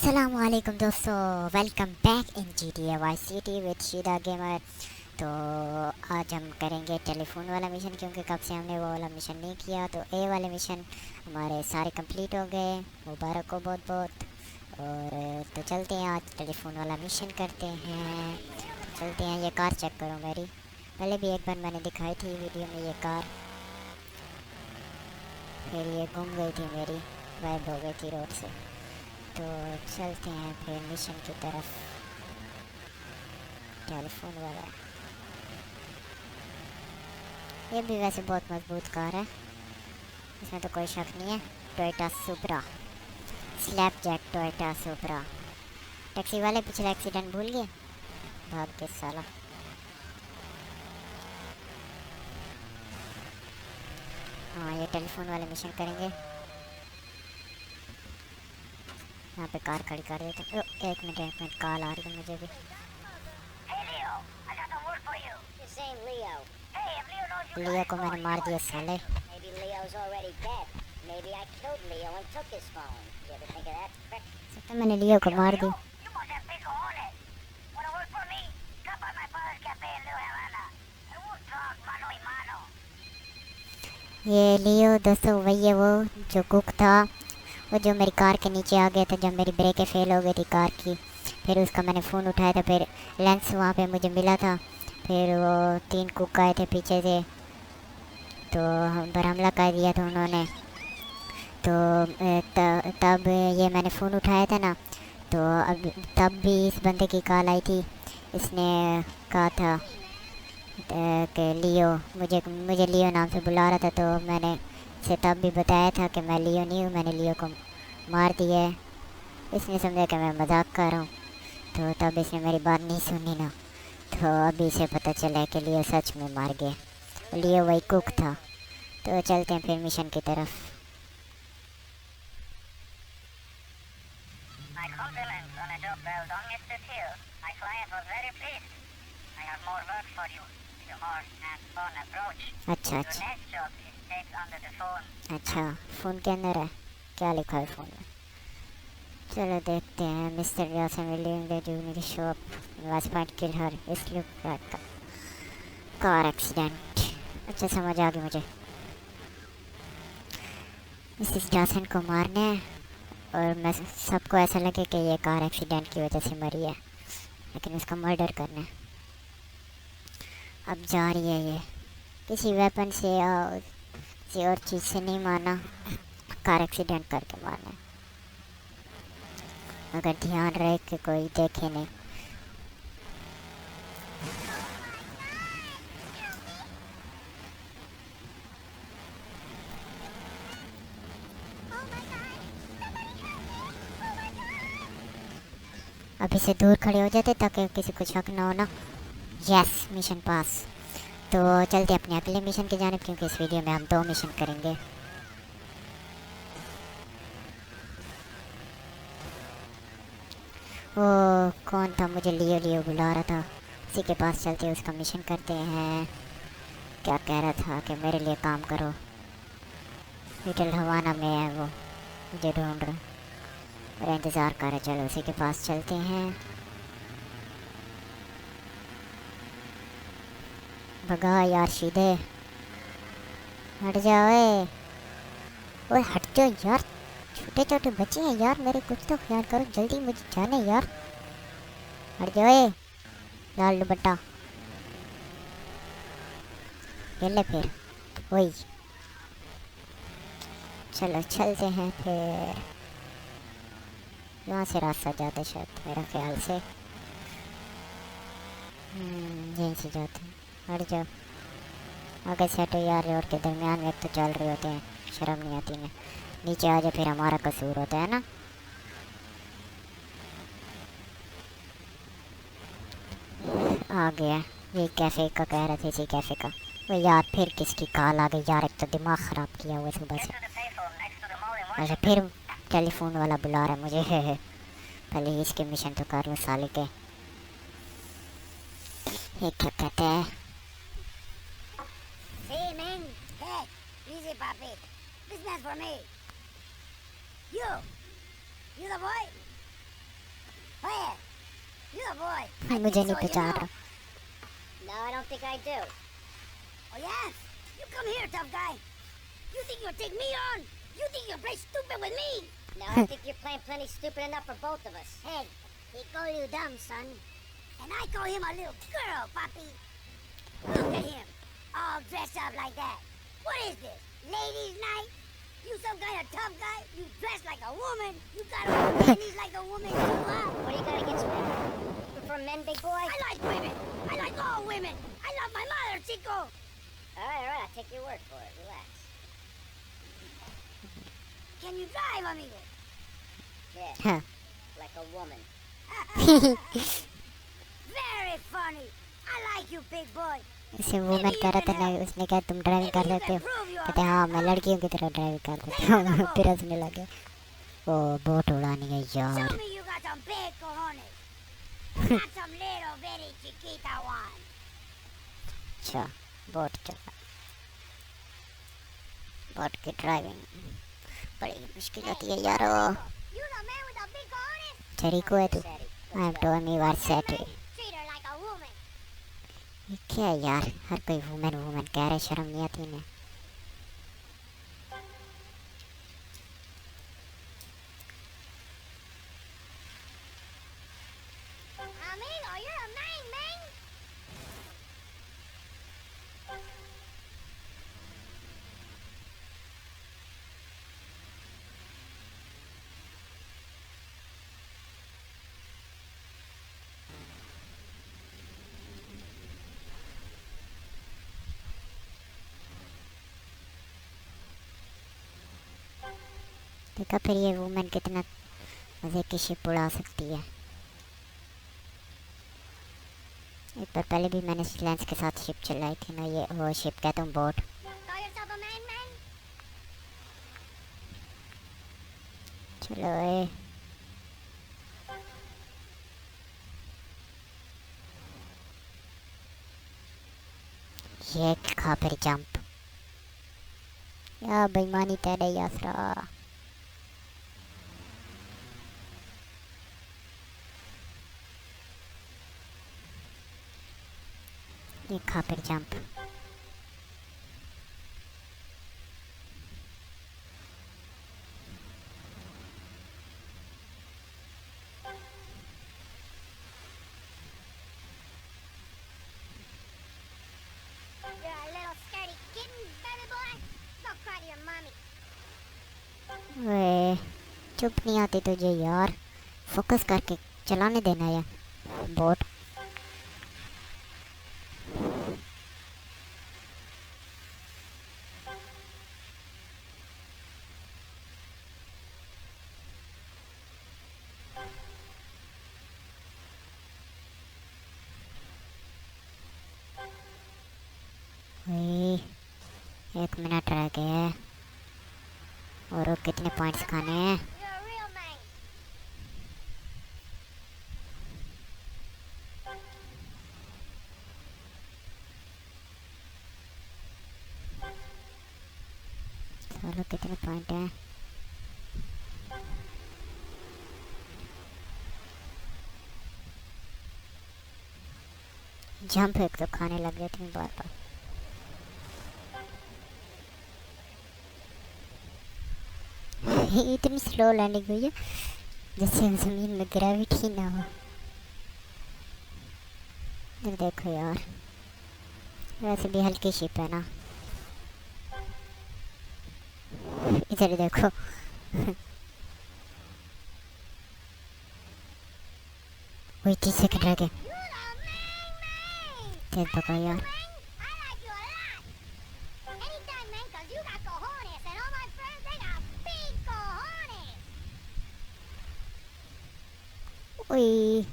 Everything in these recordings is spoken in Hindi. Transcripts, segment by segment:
अस्सलामुअलैकुम दोस्तों, welcome back in GTA vice city with Sheeda gamer. तो आज हम करेंगे टेलीफोन वाला मिशन, क्योंकि कब से हमने वो वाला मिशन नहीं किया। तो ए वाले मिशन हमारे सारे कंप्लीट हो गए, मुबारक हो बहुत बहुत। और तो चलते हैं, आज टेलीफोन वाला मिशन करते हैं। तो चलते हैं। ये कार चेक करो मेरी, पहले भी एक बार मैंने दिखाई थी वीडियो में ये कार, फिर ये गुम गई थी मेरी, गायब हो गई थी रोड से। तो चलते हैं फिर मिशन की तरफ। टेलीफोन वाला, ये भी वैसे बहुत मजबूत कार है, इसमें तो कोई शक नहीं है। Toyota Supra, slap jack Toyota Supra. Taxi वाले पिछला एक्सीडेंट भूल गए, भाग के साला। हाँ, ये टेलीफोन वाले मिशन करेंगे। यहाँ पे कार खड़ी कर देते हैं। एक मिनट कॉल आ रही है मुझे भी। लियो को मैंने मार दिया साले। तो मैंने लियो को मार दी। ये लियो दोस्तों वही है, वो जो कुक था, वो जो मेरी कार के नीचे आ गया था जब मेरी ब्रेकें फेल हो गई थी कार की। फिर उसका मैंने फ़ोन उठाया था, फिर लेंस वहाँ पे मुझे मिला था। फिर वो 3 कुक आए थे पीछे से, तो हम पर हमला कर दिया था उन्होंने। तो तब ये मैंने फ़ोन उठाया था ना, तो अब तब भी इस बंदे की कॉल आई थी। इसने कहा था कि लियो, मुझे मुझे लियो नाम से बुला रहा था। तो मैंने इसे तब भी बताया था कि मैं लियो नहीं हूँ, मैंने लियो को मार दिया है। इसने समझा कि मैं मजाक कर रहा हूँ, तो तब इसने मेरी बात नहीं सुनी ना। तो अभी इसे पता चला है कि लियो सच में मार गया, लियो वही कुक था। तो चलते हैं फिर मिशन की तरफ। अच्छा अच्छा अच्छा, फ़ोन के अंदर है, क्या लिखा है फ़ोन में? चलो देखते हैं। मिस्टर यासन विलियम दे junior shop was point kill हर इसलिए का कार एक्सीडेंट। अच्छा, समझ आ गई मुझे, मिसेस जॉनसन को मारना है और मैं सबको ऐसा लगे कि ये कार एक्सीडेंट की वजह से मरी है, लेकिन उसका मर्डर करना है। अब जा रही है ये, किसी वेपन से या किसी और चीज़ से नहीं मारना, कार एक्सीडेंट करके मारना है। अगर ध्यान रहे कि कोई देखे नहीं। अभी से दूर खड़े हो जाते ताकि किसी को शक ना हो ना। यस, मिशन पास। तो चलते अपने अगले मिशन की जानिब, क्योंकि इस वीडियो में हम 2 मिशन करेंगे। वो कौन था, मुझे लियो लियो बुला रहा था, उसी के पास चलते उसका मिशन करते हैं। क्या कह रहा था कि मेरे लिए काम करो। लिटिल हवाना में है वो, मुझे ढूंढ रहा, मेरा इंतज़ार कर रहा। चलो उसी के पास चलते हैं। भगा यार शीदे, हट जाओ। ओए हट जाओ यार, छोटे छोटे बच्चे हैं यार मेरे, कुछ तो ख्याल करो, जल्दी मुझे जाने यार। हट जाओ लाल दुपट्टा, ये ले फिर वही। चलो चलते हैं फिर, यहाँ से रास्ता जाते शायद मेरा ख्याल से। यहीं से जाते हैं। हट जाओ, आगे से हटो यार, रोड के दरमियान में एक तो चल रहे होते हैं, शर्म नहीं आती ना। नीचे आ जाओ, फिर हमारा कसूर होता है ना। आ गया, ये कैफ़े का कह रहे थे, इसी कैफ़े का। वो यार फिर किसकी कॉल आ गई यार, एक तो दिमाग ख़राब किया हुआ सुबह से। अच्छा, फिर टेलीफोन वाला बुला रहा है मुझे। पहले ही इसके मिशन तो कर लूँ साले के। ये क्या कहते हैं? Hey man, hey, easy puppy. This man's for me. You the boy? Where? You're a boy. I मुझे think नहीं so, you पहचान know. रहा। No, I don't think I do. Oh, yes? You come here, tough guy. You think you'll take me on? You think you'll play stupid with me? No, I think you're playing plenty stupid enough for both of us. Hey, he call you dumb, son. And I call him a little girl, Papi. Look at him, all dressed up like that. What is this, ladies' night? You some kind of tough guy? You dress like a woman? You got on panties like a woman too, huh? What do you got against men? You prefer men, big boy? I like women. I like all women. I love my mother, Chico. All right, I'll take your word for it. Relax. Can you drive, amigo? Yeah, हाँ। like a woman. Very funny. I like you, big boy. इसे वुमेन कह रहा था ना, उसने कहा तुम ड्राइविंग कर लेते हो, कहते हाँ मैं लड़कियों की तरह ड्राइविंग कर लेता हूँ। फिर हंसने लगे। ओ बोट उड़ाने गई यार। Show me you got some big cojones. Not some little bitty chiquita one. अच्छा बोट चला, बोट की ड्राइविंग बड़ी मुश्किल होती है यार। You the man with the big cojones? चरीको है तू। Sadie, I am Tommy Vercetti. Treat her like a woman. ये क्या है यार, हर कोई वुमेन वुमेन कह रहे, शर्म नहीं आती इन्हें। Amigo, you're a man. देखा फिर ये वुमेन कितना मजे की शिप उड़ा सकती है। एक बार पहले भी मैंने लेंस के साथ शिप चलाई थी ना, ये वो शिप कहता हूँ boat. Call yourself a man? चलो ए ये खा फिर जंप। या बेईमानी तेरे यासरा। ये खा फिर jump. You're a little scaredy kitten, baby boy. Go cry to your mommy. वे चुप नहीं आती तुझे यार, फोकस करके चलाने देना या बोट। वही 1 मिनट रह गए और कितने पॉइंट्स खाने हैं। You're a real man. चलो कितने पॉइंट हैं। जंप एक तो खाने लग गए थे बार बार। इतनी स्लो लैंडिंग हुई है जैसे जमीन में ग्रेविटी ना हो। ये देखो यार, वैसे भी हल्की शिप है ना। इधर देखो। वही 30 सेकंड रह गए। You're the man. तेज पकड़ो यार। I like you a lot. Anytime, man, 'cause you got cojones, and all my friends, they got big cojones. ओए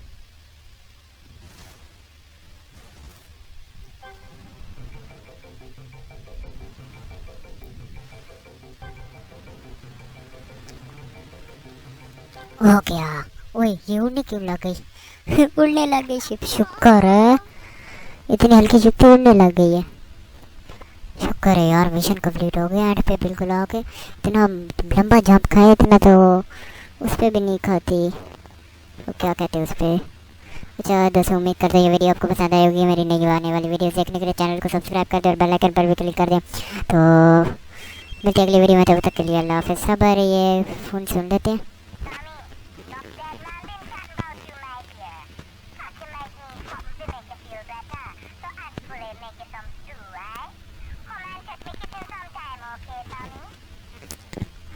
हो गया। ओए ये उड़ने क्यों लग गई? उड़ने लग गई शिप। शुक्र है इतनी हल्की शिप तो उड़ने लग गई है। शुक्र है यार, मिशन कंप्लीट हो गया। एंड पे बिल्कुल आके इतना लंबा जंप खाए, इतना तो उस पे भी नहीं खाती। वो क्या कहते हैं उस पर। अच्छा दोस्तों, उम्मीद करते हैं ये वीडियो आपको पसंद आई होगी। मेरी नई आने वाली वीडियो देखने के लिए चैनल को सब्सक्राइब कर दें और बेल आइकन पर भी क्लिक कर दें। तो मिलते हैं अगली वीडियो में, तब तक के लिए अल्लाह हाफ़िज़। सब ये फ़ोन सुन लेते हैं।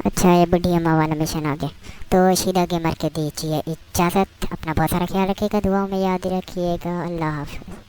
अच्छा ये बुढ़ी अम्मा वाला मिशन आ गया। तो शीदा गेमर के दीजिए इजाज़त। अपना बहुत सारा ख्याल रखिएगा, दुआओं में याद रखिएगा। अल्लाह हाफ़िज़।